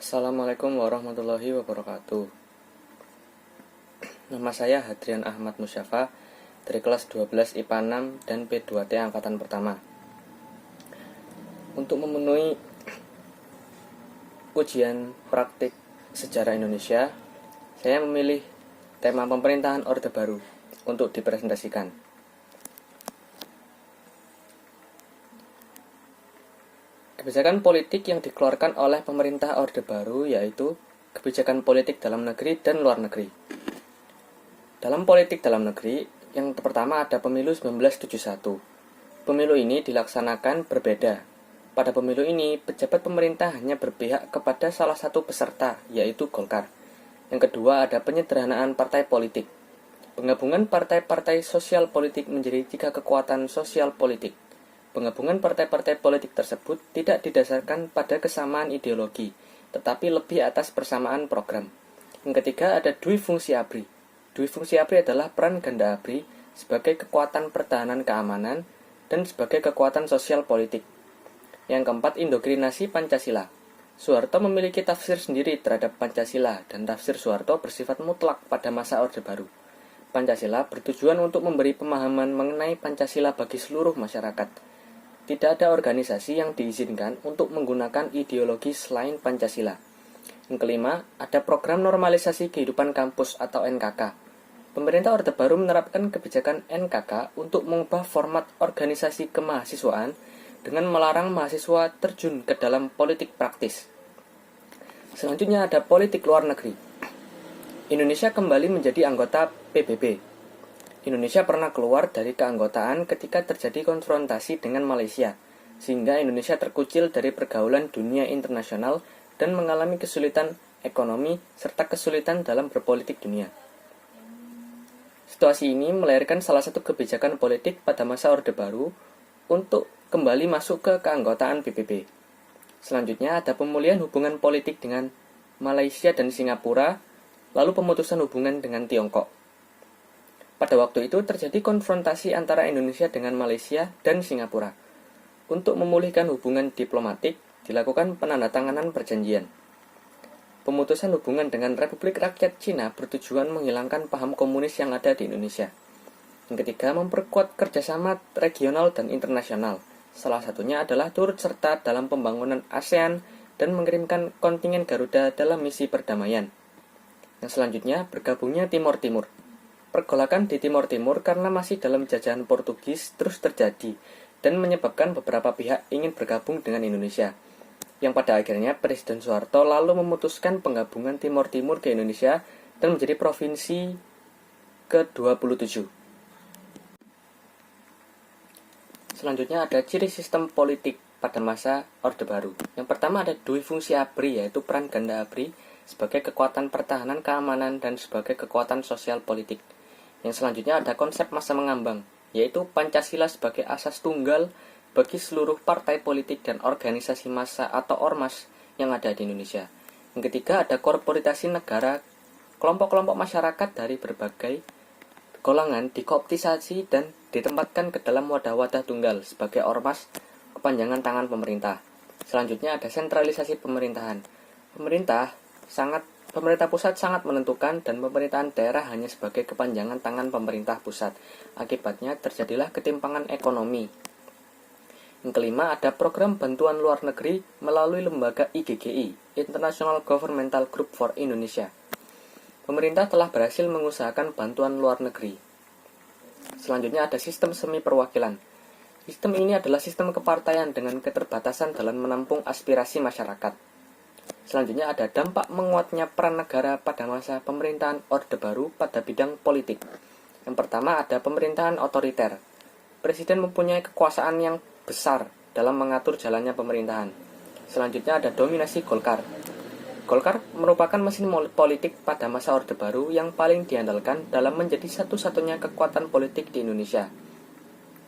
Assalamualaikum warahmatullahi wabarakatuh. Nama saya Hadrian Ahmad Musyafa dari kelas 12 IPA 6 dan P2T angkatan pertama. Untuk memenuhi ujian praktik sejarah Indonesia, saya memilih tema pemerintahan Orde Baru untuk dipresentasikan. Kebijakan politik yang dikeluarkan oleh pemerintah Orde Baru yaitu kebijakan politik dalam negeri dan luar negeri. Dalam politik dalam negeri, yang pertama ada pemilu 1971. Pemilu ini dilaksanakan berbeda. Pada pemilu ini, pejabat pemerintah hanya berpihak kepada salah satu peserta, yaitu Golkar. Yang kedua ada penyederhanaan partai politik. Penggabungan partai-partai sosial politik menjadi 3 kekuatan sosial politik. Penggabungan partai-partai politik tersebut tidak didasarkan pada kesamaan ideologi, tetapi lebih atas persamaan program. Yang ketiga ada Dwi Fungsi ABRI. Dwi Fungsi ABRI adalah peran ganda ABRI sebagai kekuatan pertahanan keamanan dan sebagai kekuatan sosial politik. Yang keempat, indoktrinasi Pancasila. Soeharto memiliki tafsir sendiri terhadap Pancasila dan tafsir Soeharto bersifat mutlak pada masa Orde Baru. Pancasila bertujuan untuk memberi pemahaman mengenai Pancasila bagi seluruh masyarakat. Tidak ada organisasi yang diizinkan untuk menggunakan ideologi selain Pancasila. Yang kelima, ada program normalisasi kehidupan kampus atau NKK. Pemerintah Orde Baru menerapkan kebijakan NKK untuk mengubah format organisasi kemahasiswaan dengan melarang mahasiswa terjun ke dalam politik praktis. Selanjutnya ada politik luar negeri. Indonesia kembali menjadi anggota PBB. Indonesia pernah keluar dari keanggotaan ketika terjadi konfrontasi dengan Malaysia, sehingga Indonesia terkucil dari pergaulan dunia internasional dan mengalami kesulitan ekonomi serta kesulitan dalam berpolitik dunia. Situasi ini melahirkan salah satu kebijakan politik pada masa Orde Baru untuk kembali masuk ke keanggotaan PBB. Selanjutnya ada pemulihan hubungan politik dengan Malaysia dan Singapura, lalu pemutusan hubungan dengan Tiongkok. Pada waktu itu terjadi konfrontasi antara Indonesia dengan Malaysia dan Singapura. Untuk memulihkan hubungan diplomatik, dilakukan penandatanganan perjanjian. Pemutusan hubungan dengan Republik Rakyat Cina bertujuan menghilangkan paham komunis yang ada di Indonesia. Yang ketiga, memperkuat kerjasama regional dan internasional. Salah satunya adalah turut serta dalam pembangunan ASEAN dan mengirimkan kontingen Garuda dalam misi perdamaian. Yang selanjutnya, bergabungnya Timor Timur. Pergolakan di Timor Timur karena masih dalam jajahan Portugis terus terjadi dan menyebabkan beberapa pihak ingin bergabung dengan Indonesia. Yang pada akhirnya Presiden Soeharto lalu memutuskan penggabungan Timor Timur ke Indonesia dan menjadi provinsi ke-27. Selanjutnya ada ciri sistem politik pada masa Orde Baru. Yang pertama ada Dwi Fungsi ABRI, yaitu peran ganda ABRI sebagai kekuatan pertahanan keamanan dan sebagai kekuatan sosial politik. Yang selanjutnya ada konsep masa mengambang, yaitu Pancasila sebagai asas tunggal bagi seluruh partai politik dan organisasi massa atau ormas yang ada di Indonesia. Yang ketiga ada korporatasi negara, kelompok-kelompok masyarakat dari berbagai golongan dikooptisasi dan ditempatkan ke dalam wadah-wadah tunggal sebagai ormas kepanjangan tangan pemerintah. Selanjutnya ada sentralisasi pemerintahan. Pemerintah pusat sangat menentukan dan pemerintahan daerah hanya sebagai kepanjangan tangan pemerintah pusat. Akibatnya terjadilah ketimpangan ekonomi. Yang kelima ada program bantuan luar negeri melalui lembaga IGGI, International Governmental Group for Indonesia. Pemerintah telah berhasil mengusahakan bantuan luar negeri. Selanjutnya ada sistem semi perwakilan. Sistem ini adalah sistem kepartaian dengan keterbatasan dalam menampung aspirasi masyarakat. Selanjutnya ada dampak menguatnya peran negara pada masa pemerintahan Orde Baru pada bidang politik. Yang pertama ada pemerintahan otoriter. Presiden mempunyai kekuasaan yang besar dalam mengatur jalannya pemerintahan. Selanjutnya ada dominasi Golkar. Golkar merupakan mesin politik pada masa Orde Baru yang paling diandalkan dalam menjadi satu-satunya kekuatan politik di Indonesia.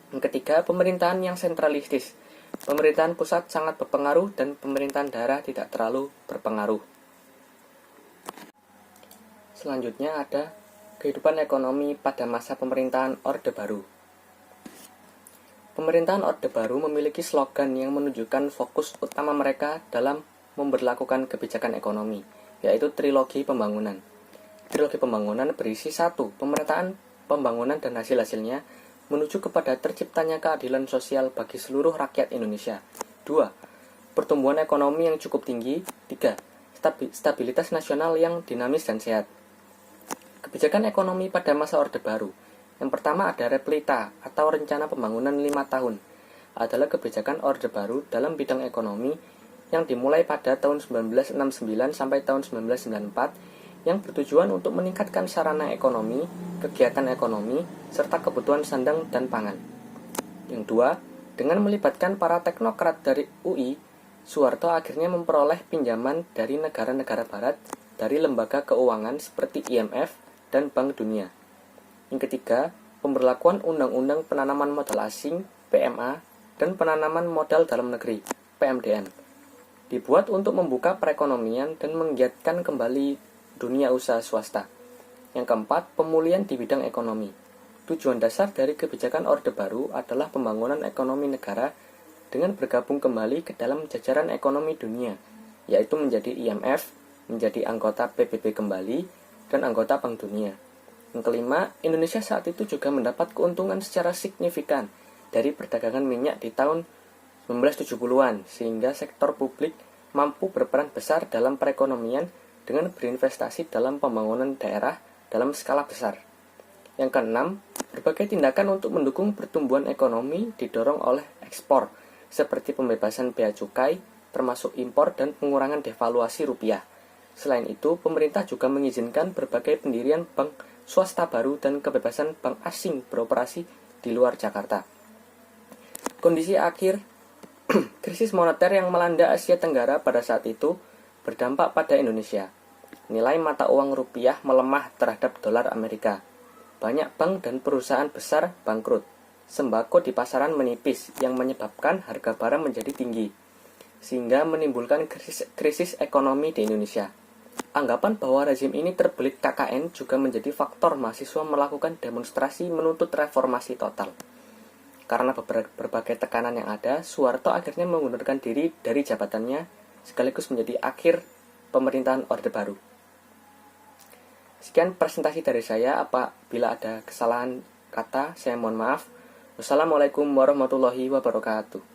Yang ketiga, pemerintahan yang sentralistis. Pemerintahan pusat sangat berpengaruh dan pemerintahan daerah tidak terlalu berpengaruh. Selanjutnya ada kehidupan ekonomi pada masa pemerintahan Orde Baru. Pemerintahan Orde Baru memiliki slogan yang menunjukkan fokus utama mereka dalam memberlakukan kebijakan ekonomi, yaitu trilogi pembangunan. Trilogi pembangunan berisi 1. Pemetaan pembangunan dan hasil-hasilnya menuju kepada terciptanya keadilan sosial bagi seluruh rakyat Indonesia. 2. Pertumbuhan ekonomi yang cukup tinggi. 3. Stabilitas nasional yang dinamis dan sehat. Kebijakan ekonomi pada masa Orde Baru. Yang pertama ada Replita atau Rencana Pembangunan 5 tahun. Adalah kebijakan Orde Baru dalam bidang ekonomi yang dimulai pada tahun 1969 sampai tahun 1994 yang bertujuan untuk meningkatkan sarana ekonomi, kegiatan ekonomi, serta kebutuhan sandang dan pangan. Yang 2, dengan melibatkan para teknokrat dari UI, Soeharto akhirnya memperoleh pinjaman dari negara-negara barat dari lembaga keuangan seperti IMF dan Bank Dunia. Yang ketiga, pemberlakuan Undang-Undang Penanaman Modal Asing (PMA) dan Penanaman Modal Dalam Negeri (PMDN). Dibuat untuk membuka perekonomian dan menggiatkan kembali dunia usaha swasta. Yang keempat, pemulihan di bidang ekonomi. Tujuan dasar dari kebijakan Orde Baru adalah pembangunan ekonomi negara dengan bergabung kembali ke dalam jajaran ekonomi dunia, yaitu menjadi IMF, menjadi anggota PBB kembali, dan anggota Bank Dunia. Yang kelima, Indonesia saat itu juga mendapat keuntungan secara signifikan dari perdagangan minyak di tahun 1970-an, sehingga sektor publik mampu berperan besar dalam perekonomian dengan berinvestasi dalam pembangunan daerah dalam skala besar. Yang keenam, berbagai tindakan untuk mendukung pertumbuhan ekonomi didorong oleh ekspor, seperti pembebasan bea cukai, termasuk impor dan pengurangan devaluasi rupiah. Selain itu, pemerintah juga mengizinkan berbagai pendirian bank swasta baru dan kebebasan bank asing beroperasi di luar Jakarta. Kondisi akhir krisis moneter yang melanda Asia Tenggara pada saat itu berdampak pada Indonesia. Nilai mata uang rupiah melemah terhadap dolar Amerika. Banyak bank dan perusahaan besar bangkrut. Sembako di pasaran menipis yang menyebabkan harga barang menjadi tinggi, sehingga menimbulkan krisis ekonomi di Indonesia. Anggapan bahwa rezim ini terbelit KKN juga menjadi faktor mahasiswa melakukan demonstrasi menuntut reformasi total. Karena berbagai tekanan yang ada, Soeharto akhirnya mengundurkan diri dari jabatannya sekaligus menjadi akhir pemerintahan Orde Baru. Sekian presentasi dari saya. Apabila ada kesalahan kata, saya mohon maaf. Wassalamualaikum warahmatullahi wabarakatuh.